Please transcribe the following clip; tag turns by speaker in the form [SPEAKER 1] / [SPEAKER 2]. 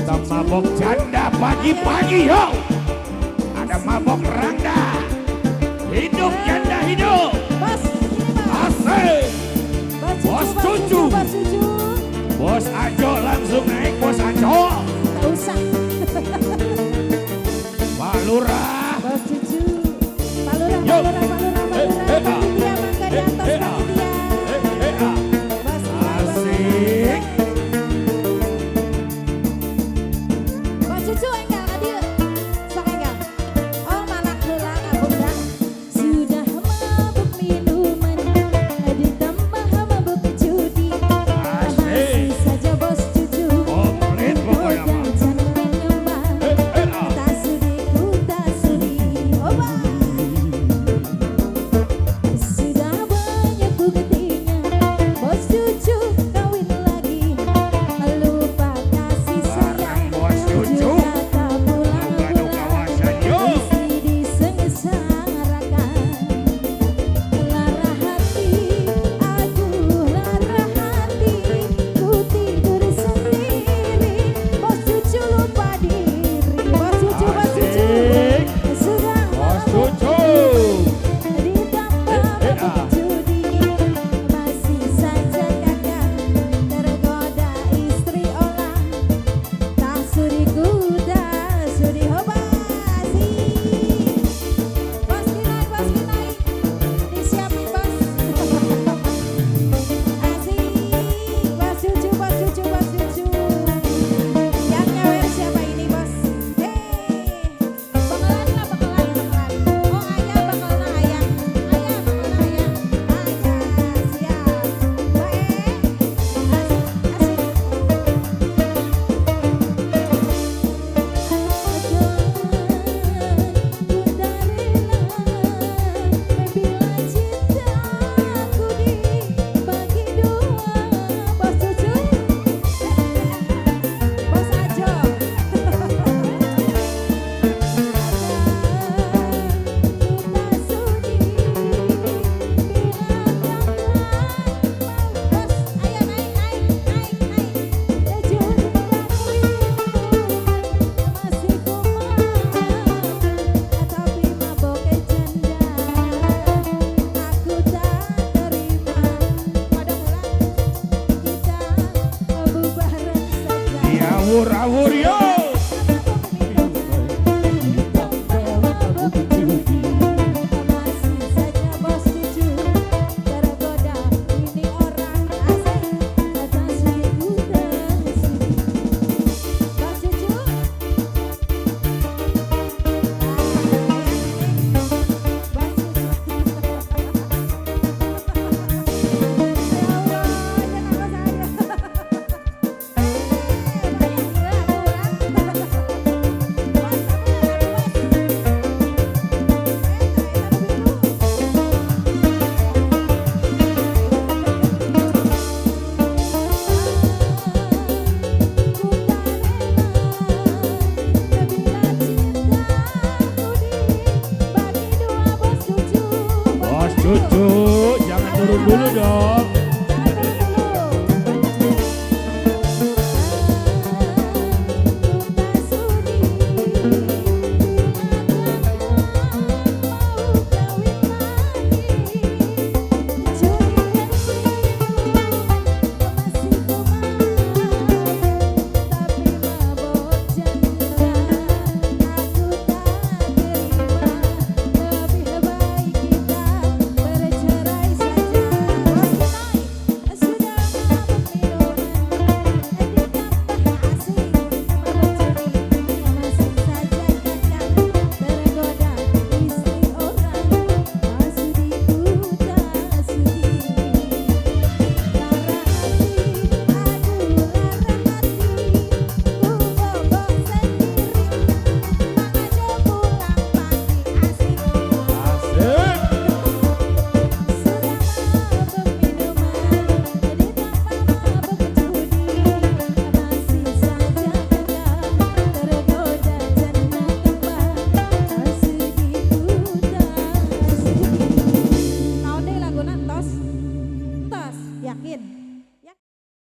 [SPEAKER 1] Kita mabok janda pagi-pagi yo. Ada mabok randa. Hidup janda hidup.
[SPEAKER 2] Bos, ini bos.
[SPEAKER 1] Asik. Bos cucu.
[SPEAKER 2] Bos cucu.
[SPEAKER 1] Bos Ajo langsung naik bos Ajo.
[SPEAKER 2] Gak usah.
[SPEAKER 1] Pak Lurah.
[SPEAKER 2] Bos cucu. Pak Lurah,
[SPEAKER 1] Yo.
[SPEAKER 2] Pak Lurah, Pak Lurah, Pak Lurah. Panitia mangga di atas panitia. Bos,
[SPEAKER 1] Asik.
[SPEAKER 2] Bos cucu enggak hadir. Sok enggak. Oh malah heula ngabundang. Sudah mabuk minuman, ditambah mabuk judi. Masih saja bos cucu.
[SPEAKER 1] Komplit pokoknya mah.
[SPEAKER 2] Jangan ngembang. Tak sudi ku tak sudi. Oba. Sudah banyak buktinya. Bos cucu kawin lagi. Lupa kasih sayang.
[SPEAKER 1] Bos cucu.
[SPEAKER 2] Juga tak
[SPEAKER 1] Gado
[SPEAKER 2] pulang-pulang.
[SPEAKER 1] kawasan yo.
[SPEAKER 2] Isi disengsarakan. Lara hati, aduh lara hati. Ku tidur sendiri. Bos cucu lupa diri. Bos cucu, bos cucu.
[SPEAKER 1] Asik.
[SPEAKER 2] Sudah
[SPEAKER 1] Bos cucu.
[SPEAKER 2] ditambah judi. Masih saja kakak tergoda istri orang. Tak sudi kuda, sudi hobasi. Bos Kinai, disiapin bos. Asik, bos cucu, bos cucu, bos cucu. Yang nyawer siapa ini bos? Bakalan lah, bakalan. Oh ayah, bakalna ayah. Ayah, bakalna ayah. Ayah, siap. Baik. Asik.
[SPEAKER 1] Dia wur-wur